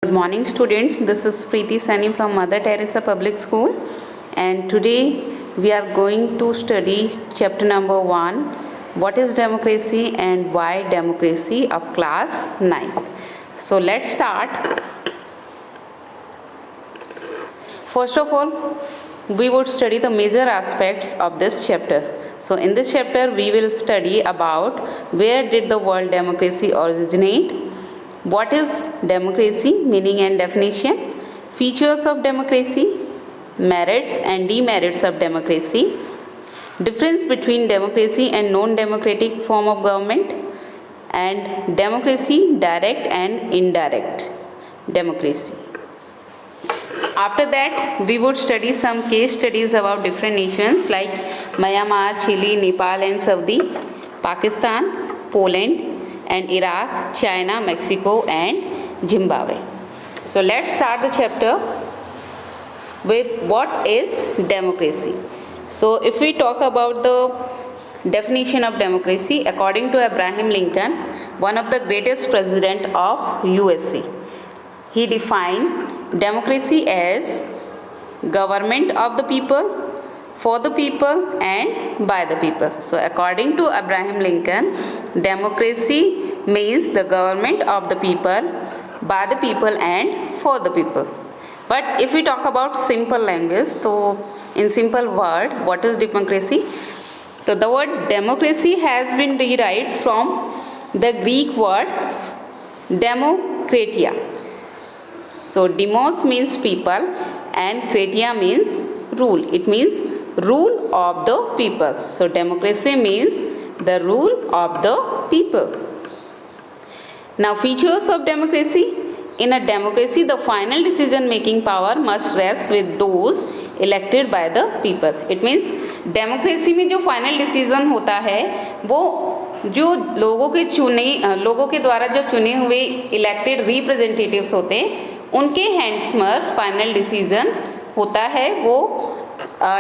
Good morning students, this is Preeti Sani from Mother Teresa Public School, and today we are going to study chapter number 1, what is democracy and why democracy, of class 9. So let's start. First of all, we would study the major aspects of this chapter. So in this chapter we will study about where did the word democracy originate, what is democracy, meaning and definition, features of democracy, merits and demerits of democracy, difference between democracy and non-democratic form of government, and democracy, direct and indirect democracy. After that, we would study some case studies about different nations like Myanmar, Chile, Nepal and Saudi, Pakistan, Poland and Iraq, China, Mexico and Zimbabwe. So let's start the chapter with what is democracy. So if we talk about the definition of democracy, according to Abraham Lincoln, one of the greatest president of USA, he defined democracy as government of the people, for the people and by the people. So according to Abraham Lincoln, democracy means the government of the people, by the people and for the people. But if we talk about simple language, so in simple word, what is democracy? So the word democracy has been derived from the Greek word demokratia. So demos means people and kratia means rule. It means rule of the people. So democracy means the rule of the people. Now features of democracy. In a democracy, the final decision making power must rest with those elected by the people. It means democracy में जो final decision होता है वो जो लोगों के द्वारा जो चुने हुए elected representatives होते हैं उनके हैंड्स में फाइनल डिसीजन होता है. वो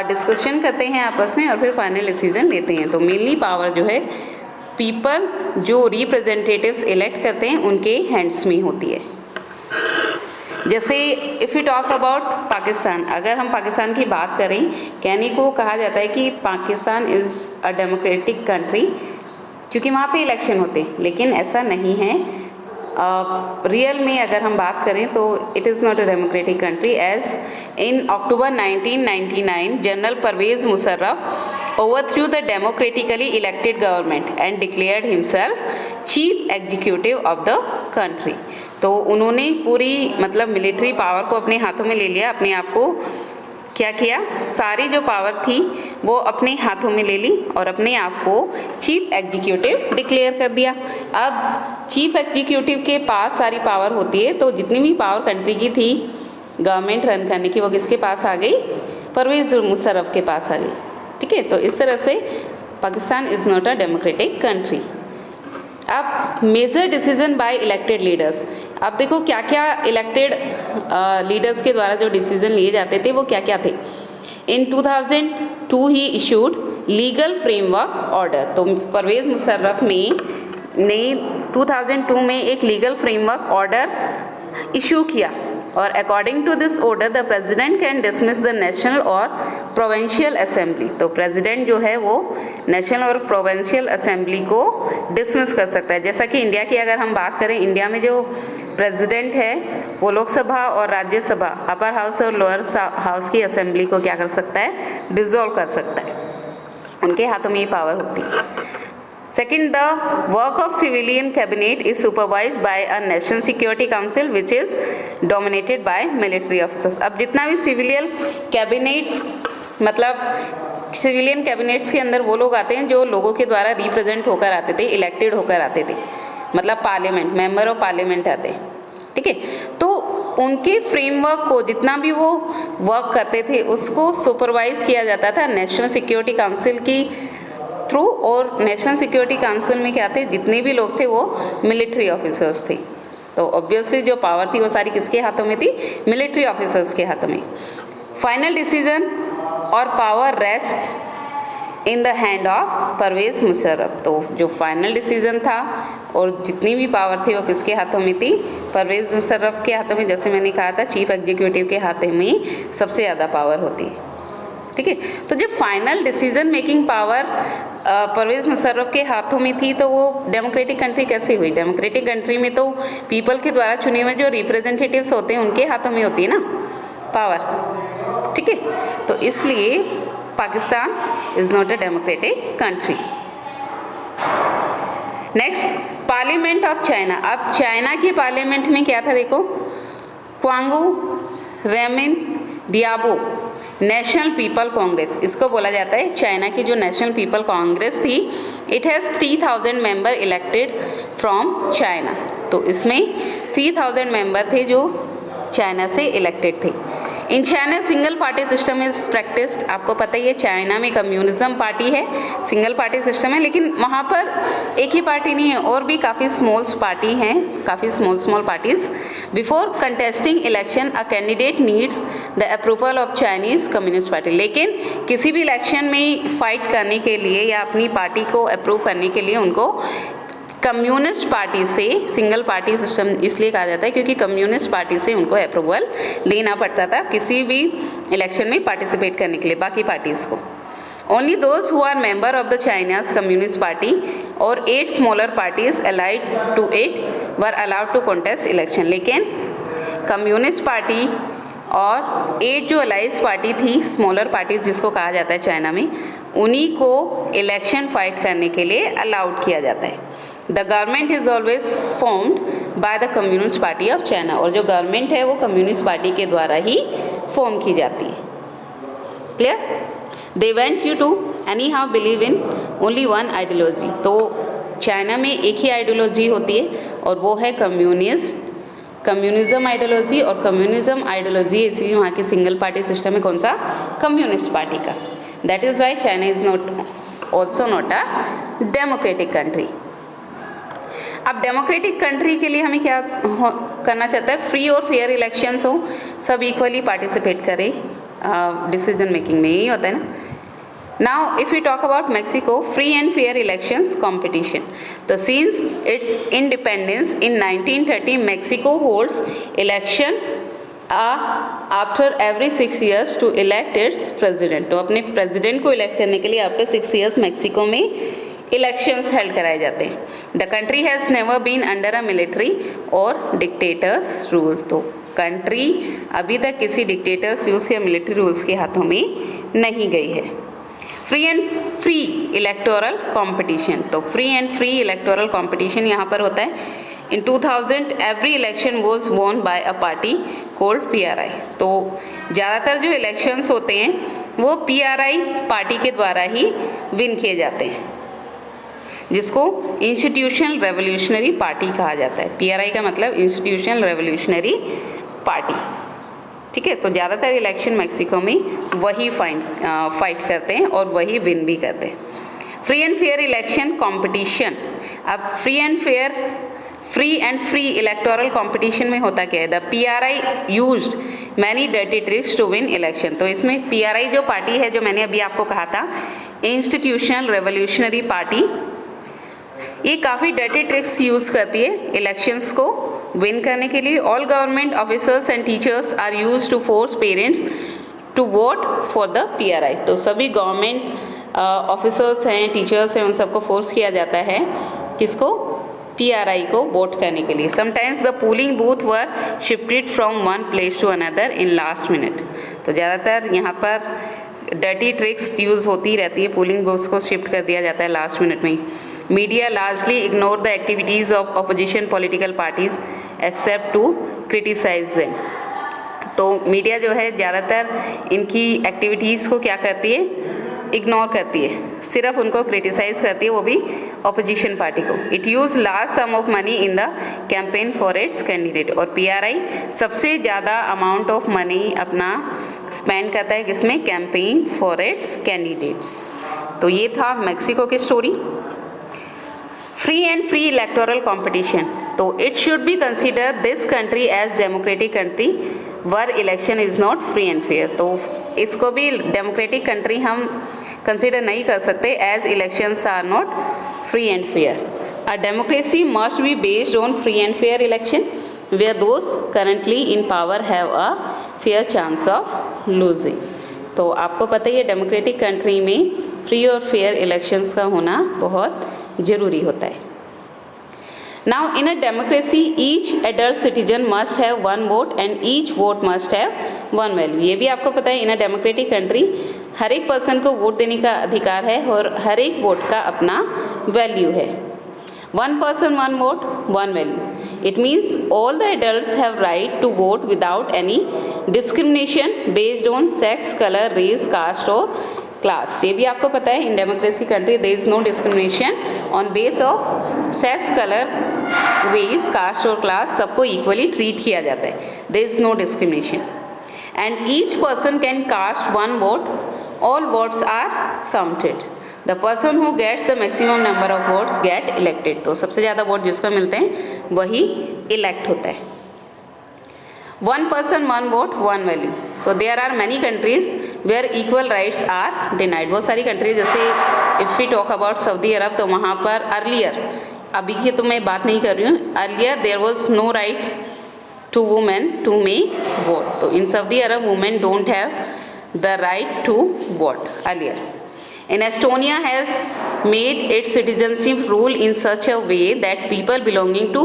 डिस्कशन करते हैं आपस में और फिर फाइनल डिसीजन लेते हैं. तो मेनली पावर जो है पीपल जो रिप्रेजेंटेटिव्स इलेक्ट करते हैं उनके हैंड्स में होती है. जैसे if you talk about Pakistan, अगर हम पाकिस्तान की बात करें, कहने को कहा जाता है कि Pakistan is a democratic country क्योंकि वहाँ पे इलेक्शन होते हैं, लेकिन ऐसा नहीं है. रियल में अगर हम बात करें तो it is not a democratic country. As in October 1999 general Pervez Musharraf overthrew the democratically elected government and declared himself chief executive of the country. तो उन्होंने पूरी मतलब मिलिट्री पावर को अपने हाथों में ले लिया. अपने आप को क्या किया, सारी जो पावर थी वो अपने हाथों में ले ली और अपने आप को चीफ एग्जीक्यूटिव डिक्लेयर कर दिया. अब चीफ एग्जीक्यूटिव के पास सारी पावर होती है, तो जितनी भी पावर कंट्री की थी गवर्नमेंट रन करने की वो किसके पास आ गई, परवेज़ मुशर्रफ के पास आ गई. ठीक है, तो इस तरह से Pakistan is not a democratic country. अब major decision by elected leaders. अब देखो क्या क्या इलेक्टेड लीडर्स के द्वारा जो डिसीजन लिए जाते थे वो क्या क्या थे. इन 2002 he issued legal framework order. तो परवेज़ मुशर्रफ ने 2002 में एक लीगल फ्रेमवर्क ऑर्डर इशू किया और according to this order the president can dismiss the national और प्रोविंशियल असेंबली. तो प्रेसिडेंट जो है वो नेशनल और प्रोविंशियल असेंबली को डिसमिस कर सकता है. जैसा कि इंडिया की अगर हम बात करें, इंडिया में जो प्रेसिडेंट है वो लोकसभा और राज्यसभा, अपर हाउस और लोअर हाउस की असेंबली को क्या कर सकता है, डिसॉल्व कर सकता है. उनके हाथों में ये पावर होती है. Second, the work of civilian cabinet is supervised by a national security council which is dominated by military officers. अब जितना भी सिविलियन कैबिनेट्स मतलब सिविलियन कैबिनेट्स के अंदर वो लोग आते हैं जो लोगों के द्वारा रिप्रेजेंट होकर आते थे, इलेक्टेड होकर आते थे, मतलब पार्लियामेंट, मेंबर ऑफ पार्लियामेंट आते हैं. ठीक है, तो उनके फ्रेमवर्क को जितना भी वो वर्क करते थे उसको सुपरवाइज किया जाता था नेशनल सिक्योरिटी काउंसिल की थ्रू. और नेशनल सिक्योरिटी काउंसिल में क्या थे, जितने भी लोग थे वो मिलिट्री ऑफिसर्स थे. तो ऑब्वियसली जो पावर थी वो सारी किसके हाथों में थी, मिलिट्री ऑफिसर्स के हाथों में. फाइनल डिसीजन और power rest in the hand of Pervez Musharraf. तो जो फाइनल डिसीजन था और जितनी भी पावर थी वो किसके हाथों में थी? परवेज़ मुशर्रफ के हाथों में। जैसे मैंने कहा था चीफ एग्जीक्यूटिव के हाथों में सबसे ज़्यादा पावर होती है, ठीक है। तो जब final decision making power Pervez Musharraf के हाथों में थी तो वो डेमोक्रेटिक कंट्री कैसे हुई? डेमोक्रेटिक कंट्री में तो पीपल के द्वारा चुने हुए जो रिप्रेजेंटेटिव्स होते हैं उनके हाथों में होती है ना पावर, ठीक है। तो इसलिए Pakistan is not a democratic country. Next, parliament of China. अब चाइना के पार्लियामेंट में क्या था देखो, क्वांगू रेमिन डियाबो नेशनल पीपल कांग्रेस, इसको बोला जाता है चाइना की जो नेशनल पीपल कांग्रेस थी। It has 3000 member elected from China. तो इसमें 3000 मेंबर थे जो चाइना से इलेक्टेड थे। In China single party system is practised. आपको पता ही है चाइना में कम्युनिज्म पार्टी है, सिंगल पार्टी सिस्टम है, लेकिन वहाँ पर एक ही पार्टी नहीं है, और भी काफ़ी स्मॉल पार्टी हैं, काफ़ी small parties. Before contesting election a candidate needs the approval of Chinese communist party. लेकिन किसी भी इलेक्शन में फाइट करने के लिए या अपनी पार्टी को अप्रूव करने के लिए उनको कम्युनिस्ट पार्टी से, सिंगल पार्टी सिस्टम इसलिए कहा जाता है क्योंकि कम्युनिस्ट पार्टी से उनको अप्रूवल लेना पड़ता था किसी भी इलेक्शन में पार्टिसिपेट करने के लिए बाकी पार्टीज़ को। Only those who are member of the China's communist party और 8 smaller parties allied to it were allowed to contest election. लेकिन कम्युनिस्ट पार्टी और 8 जो अलाइज पार्टी थी, स्मॉलर पार्टीज जिसको कहा जाता है चाइना में, उन्हीं को इलेक्शन फाइट करने के लिए अलाउड किया जाता है। The government is always formed by the communist party of China. और जो गवर्नमेंट है वो कम्युनिस्ट पार्टी के द्वारा ही फॉर्म की जाती है। Clear? They went you to anyhow believe in only one ideology. तो चाइना में एक ही आइडियोलॉजी होती है और वो है कम्युनिज्म आइडियोलॉजी। और कम्युनिज्म आइडियोलॉजी इसलिए वहाँ की सिंगल पार्टी सिस्टम है कौन सा? कम्युनिस्ट पार्टी का। That is why China is not also not a democratic country. अब डेमोक्रेटिक कंट्री के लिए हमें क्या करना चाहता है? फ्री और फेयर इलेक्शंस हो, सब इक्वली पार्टिसिपेट करें डिसीजन मेकिंग में, यही होता है ना। Now if you talk about Mexico, free and fair elections competition. तो since its independence in 1930 Mexico holds election after every 6 years to elect its president. तो अपने प्रेजिडेंट को इलेक्ट करने के लिए आफ्टर 6 years मेक्सिको में इलेक्शंस हेल्ड कराए जाते हैं। The country has never been under a military or dictators rule. तो कंट्री अभी तक किसी डिक्टेटर्स रूल्स या मिलिट्री रूल्स के हाथों में नहीं गई है। Free and free electoral competition. तो free and free electoral competition यहाँ पर होता है। In 2000 every election was won by a party called PRI। तो ज़्यादातर जो इलेक्शंस होते हैं वो PRI पार्टी के द्वारा ही विन किए जाते हैं, जिसको इंस्टीट्यूशनल रेवोल्यूशनरी पार्टी कहा जाता है। PRI का मतलब इंस्टीट्यूशनल रेवोल्यूशनरी पार्टी, ठीक है। तो ज़्यादातर इलेक्शन मैक्सिको में वही फाइट करते हैं और वही विन भी करते हैं। Free and fair election competition. अब free and free electoral competition में होता क्या है? The PRI used many dirty tricks to win election. तो इसमें PRI जो पार्टी है, जो मैंने अभी आपको कहा था इंस्टीट्यूशनल रेवोल्यूशनरी पार्टी, ये काफ़ी डर्टी ट्रिक्स यूज़ करती है इलेक्शंस को विन करने के लिए। All government officers and teachers are use to force parents to vote for the PRI। तो सभी गवर्नमेंट ऑफिसर्स हैं, टीचर्स हैं, उन सबको फोर्स किया जाता है किसको? PRI को वोट करने के लिए। Sometimes the polling booth were shifted from one place to another in last minute. तो ज़्यादातर यहाँ पर डर्टी ट्रिक्स यूज़ होती रहती है, पोलिंग बूथ्स को शिफ्ट कर दिया जाता है लास्ट मिनट में। Media largely ignore the activities of opposition political parties except to criticise them. तो मीडिया जो है ज़्यादातर इनकी एक्टिविटीज़ को क्या करती है? इग्नोर करती है, सिर्फ उनको क्रिटिसाइज करती है, वो भी अपोजिशन पार्टी को। It use large sum of money in the campaign for its candidate. और PRI सबसे ज़्यादा अमाउंट ऑफ मनी अपना स्पेंड करता है किसमें? Campaign for its candidates. तो ये था मेक्सिको की story. Free and free electoral competition. तो it should be consider this country as democratic country where election is not free and fair. तो इसको भी डेमोक्रेटिक कंट्री हम कंसिडर नहीं कर सकते as elections are not free and fair. A democracy must be based on free and fair election where those currently in power have a fair chance of losing. तो आपको पता ही है democratic country में free और fair elections का होना बहुत ज़रूरी होता है। Now in a democracy each adult citizen must have one vote and each vote must have one value। ये भी आपको पता है इन अ डेमोक्रेटिक कंट्री हर एक पर्सन को वोट देने का अधिकार है और हर एक वोट का अपना वैल्यू है। One person one vote one value. It means all the adults have right to vote without any discrimination based on sex, colour, race, caste और क्लास। ये भी आपको पता है in democracy country there is no discrimination on base of sex, colour, race, caste और class, सबको equally treat किया जाता है। There is no discrimination and each person can cast one vote, all votes are counted. The person who gets the maximum number of votes get elected. तो सबसे ज़्यादा vote जिसको मिलते हैं वही इलेक्ट होता है। One person one vote one value. So there are many countries where equal rights are denied. बहुत सारी कंट्रीज जैसे if we talk about Saudi Arabia, तो वहाँ पर अर्लियर, अभी की तो मैं बात नहीं कर रही हूँ, earlier there was no right to women to make vote. तो in Saudi Arabia women don't have the right to vote earlier. In Estonia has made its citizenship rule in such a way that people belonging to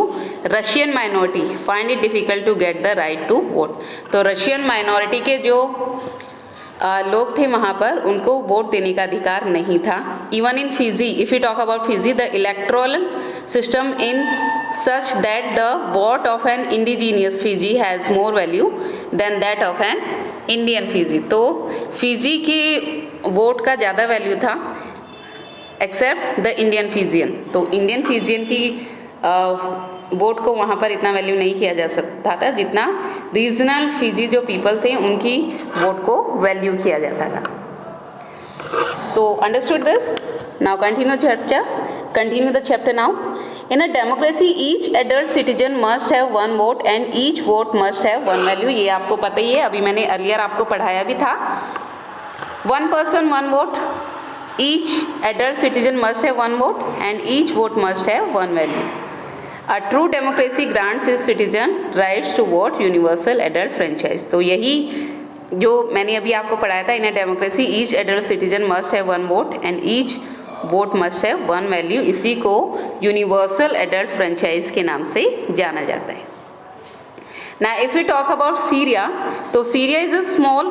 Russian minority find it difficult to get the right to vote। तो Russian minority के जो लोग थे वहाँ पर उनको vote देने का अधिकार नहीं था। Even in Fiji, if you talk about Fiji, the erectile system in such that the vote of an indigenous Fiji has more value than that of an Indian Fiji। तो फिजी की vote का ज़्यादा value था accept the Indian Fijian. तो Indian Fijian की vote को वहाँ पर इतना वैल्यू नहीं किया जा सकता था जितना रीजनल फिजी जो पीपल थे उनकी वोट को वैल्यू किया जाता था। So understood this. Now continue the chapter now. In a democracy each adult citizen must have one vote and each vote must have one value. ये आपको पता ही है, अभी मैंने अर्लियर आपको पढ़ाया भी था। One person one vote, each adult citizen must have one vote and each vote must have one value. A true democracy grants is citizen rights to vote universal adult franchise. तो यही जो मैंने अभी आपको पढ़ाया था, in a democracy each adult citizen must have one vote and each vote must have one value. इसी को यूनिवर्सल एडल्ट फ्रेंचाइज के नाम से जाना जाता है। Now if we talk about Syria, तो Syria is a small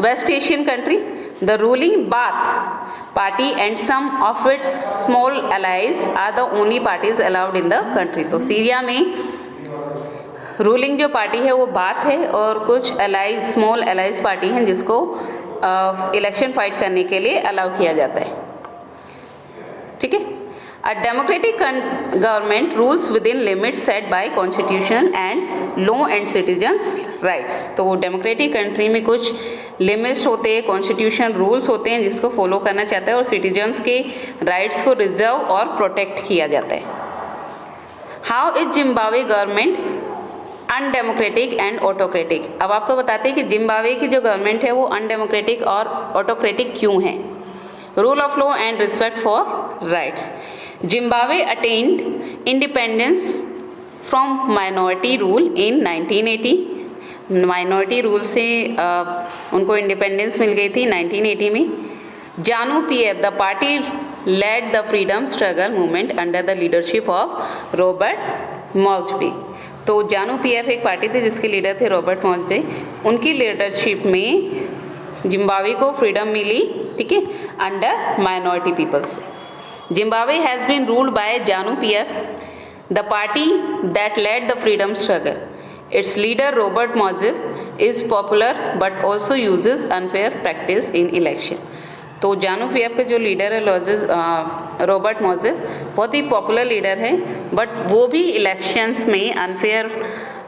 West Asian country. The ruling Baath party and some of its small allies are the only parties allowed in the country। तो Syria में ruling जो party है वो बात है और कुछ अलाइज, स्मॉल अलाइज पार्टी हैं जिसको इलेक्शन फाइट करने के लिए अलाउ किया जाता है। ठीक है। A democratic government rules within limits set by constitution and law and citizens rights। तो डेमोक्रेटिक कंट्री में कुछ लिमिट्स होते हैं, कॉन्स्टिट्यूशन रूल्स होते हैं जिसको फॉलो करना चाहता है और सिटीजन्स के राइट्स को रिजर्व और प्रोटेक्ट किया जाता है। How is Zimbabwe government undemocratic and autocratic. अब आपको बताते हैं कि जिम्बाब्वे की जो गवर्नमेंट है वो अनडेमोक्रेटिक और ऑटोक्रेटिक क्यों है। Rule of law and respect for rights. Zimbabwe attained independence from minority rule in 1980। Minority rule से उनको इंडिपेंडेंस मिल गई थी 1980 में। ZANU PF the party led the freedom struggle movement under the leadership of Robert Mugabe. तो ZANU PF एक party थी जिसके लीडर थे रॉबर्ट मॉक्सबी। उनकी लीडरशिप में जिम्बाब्वे को फ्रीडम मिली, ठीक है, under minority peoples. Zimbabwe has been ruled by ZANU-PF, the party that led the freedom struggle. Its leader Robert Mugabe is popular but also uses unfair practice in election। तो ZANU-PF के जो leader है Robert मॉजेब बहुत ही popular leader है, but वो भी elections में unfair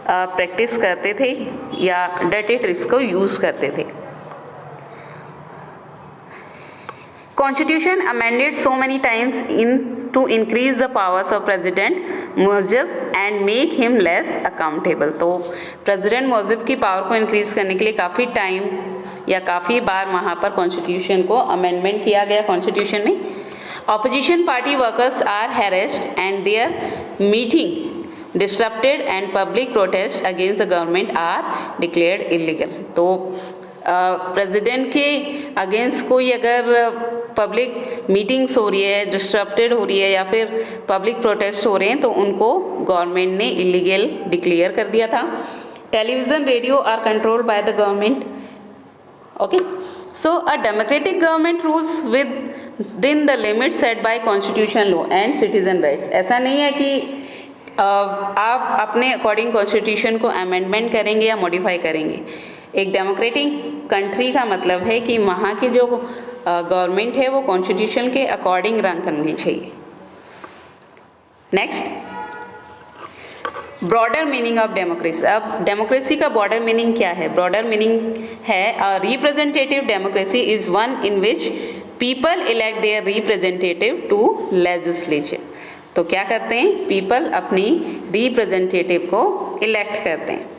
practice करते थे या डर्टी ट्रिक्स को यूज़ करते थे। Constitution amended so many times to increase the powers of President Mugabe and make him less accountable। तो प्रेसिडेंट मुगाबे की पावर को इंक्रीज करने के लिए काफ़ी टाइम या काफ़ी बार वहाँ पर कॉन्स्टिट्यूशन को अमेंडमेंट किया गया कॉन्स्टिट्यूशन में। Opposition party workers are harassed and their meeting disrupted and public protest against the government are declared illegal. तो प्रेसिडेंट के अगेंस्ट कोई अगर पब्लिक मीटिंग्स हो रही है, डिस्टर्प्टेड हो रही है या फिर पब्लिक प्रोटेस्ट हो रहे हैं तो उनको गवर्नमेंट ने इलीगल डिक्लेयर कर दिया था। Television radio are controlled by the government. Okay, so a democratic government rules with the limit set by constitution law and citizen rights. ऐसा नहीं है कि आप अपने अकॉर्डिंग कॉन्स्टिट्यूशन को अमेंडमेंट करेंगे या मॉडिफाई करेंगे। एक डेमोक्रेटिक कंट्री का मतलब है कि वहाँ की जो गवर्नमेंट है वो कॉन्स्टिट्यूशन के अकॉर्डिंग रन करनी चाहिए। Next, broader meaning of democracy. अब डेमोक्रेसी का ब्रॉडर मीनिंग क्या है? ब्रॉडर मीनिंग है representative democracy is one in which people elect their representative to legislature. तो क्या करते हैं? पीपल अपनी रिप्रेजेंटेटिव को इलेक्ट करते हैं।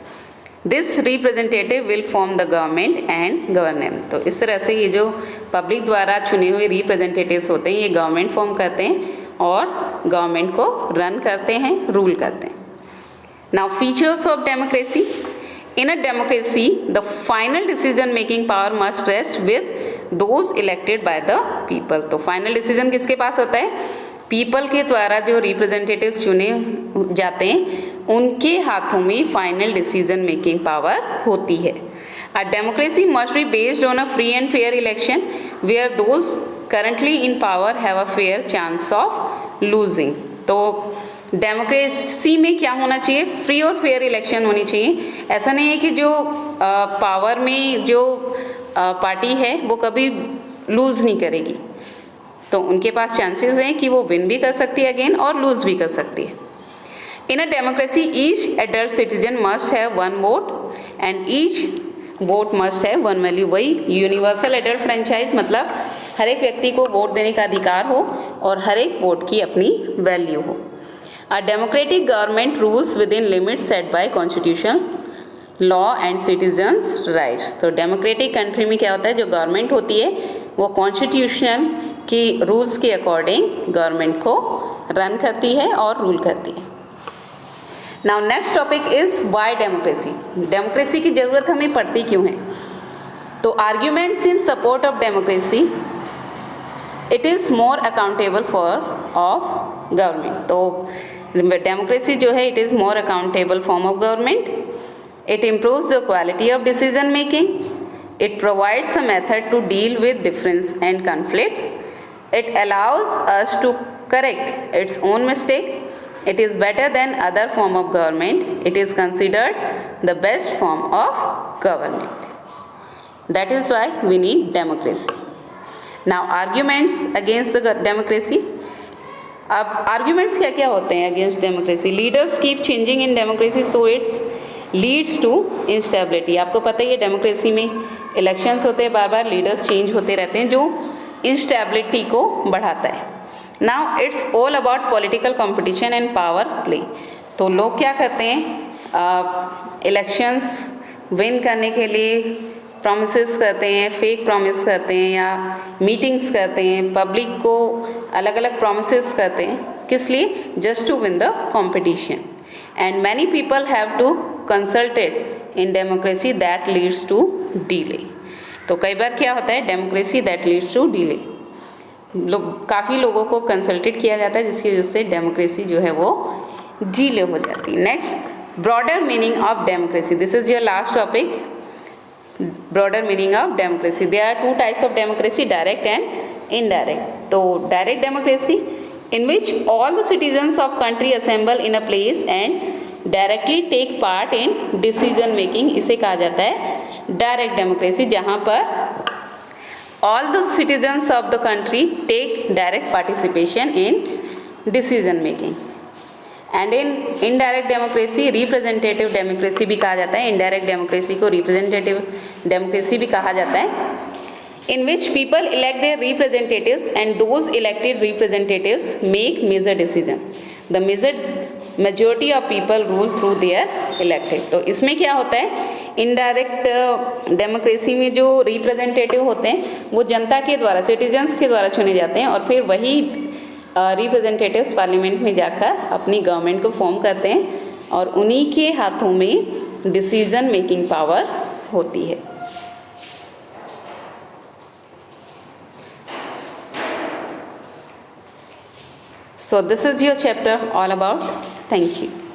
This representative will form the government and govern. तो इस तरह से ये जो पब्लिक द्वारा चुने हुए रिप्रेजेंटेटिव्स होते हैं ये गवर्नमेंट फॉर्म करते हैं और गवर्नमेंट को रन करते हैं, रूल करते हैं। Now features of democracy. In a democracy the final decision making power must rest with those elected by the people. तो फाइनल डिसीजन किसके पास होता है? पीपल के द्वारा जो रिप्रेजेंटेटिव्स चुने जाते हैं उनके हाथों में फाइनल डिसीजन मेकिंग पावर होती है। A democracy must be based on a free and fair election where those currently in power have a fair chance of losing. तो डेमोक्रेसी में क्या होना चाहिए? फ्री और फेयर इलेक्शन होनी चाहिए। ऐसा नहीं है कि जो पावर में जो पार्टी है वो कभी लूज़ नहीं करेगी, तो उनके पास चांसेस हैं कि वो विन भी कर सकती है अगेन और लूज़ भी कर सकती है। In a democracy each adult citizen must have one vote and each vote must have one value. वही यूनिवर्सल एडल्ट फ्रेंचाइज, मतलब हर एक व्यक्ति को वोट देने का अधिकार हो और हर एक वोट की अपनी वैल्यू हो। अ democratic government rules with in limit set by constitution law and citizens rights. तो डेमोक्रेटिक कंट्री में क्या होता है? जो गवर्नमेंट होती है वो कॉन्स्टिट्यूशन की रूल्स के अकॉर्डिंग गवर्नमेंट को रन करती है और रूल करती है। Now next topic is why democracy. Democracy की ज़रूरत हमें पड़ती क्यों है? तो arguments in support of democracy, it is more accountable for of government. तो डेमोक्रेसी जो है it is more accountable form of government. It improves the quality of decision making. It provides a method to deal with difference and conflicts. It allows us to correct its own mistake. It is better than other form of government. It is considered the best form of government. That is why we need democracy. Now arguments against the democracy. अब arguments क्या क्या होते हैं against democracy? Leaders keep changing in democracy, so it leads to instability. आपको पता ही है democracy में इलेक्शंस होते हैं, बार बार लीडर्स चेंज होते रहते हैं जो इंस्टेबिलिटी को बढ़ाता है। Now it's all about political competition and power play. तो लोग क्या करते हैं? इलेक्शंस विन करने के लिए प्रॉमिसेस करते हैं, फेक प्रॉमिस करते हैं या मीटिंग्स करते हैं, पब्लिक को अलग अलग प्रॉमिसेस करते हैं। किस लिए? Just to win the competition. And many people have to consulted in democracy that leads to delay. तो कई बार क्या होता है? Democracy that leads to delay. काफ़ी लोगों को कंसल्टेड किया जाता है जिसकी वजह से डेमोक्रेसी जो है वो डिले हो जाती है। Next, broader meaning of democracy. This is your last topic, broader meaning of democracy. There are two types of democracy, direct and indirect. तो direct democracy in which all the citizens of country assemble in a place and directly take part in decision making, इसे कहा जाता है direct democracy, जहाँ पर all the citizens of the country take direct participation in decision making. And in indirect democracy representative democracy भी कहा जाता है। इनडायरेक्ट डेमोक्रेसी को रिप्रेजेंटेटिव डेमोक्रेसी भी कहा जाता है। in which people elect their representatives and those elected representatives make major decision. The major majority of people rule through their elected. तो इसमें क्या होता है, इनडायरेक्ट डेमोक्रेसी में जो रिप्रेजेंटेटिव होते हैं वो जनता के द्वारा, सिटीजन्स के द्वारा चुने जाते हैं और फिर वही रिप्रेजेंटेटिव्स पार्लियामेंट में जाकर अपनी गवर्नमेंट को फॉर्म करते हैं और उन्हीं के हाथों में डिसीजन मेकिंग पावर होती है। So this is your chapter all about. Thank you.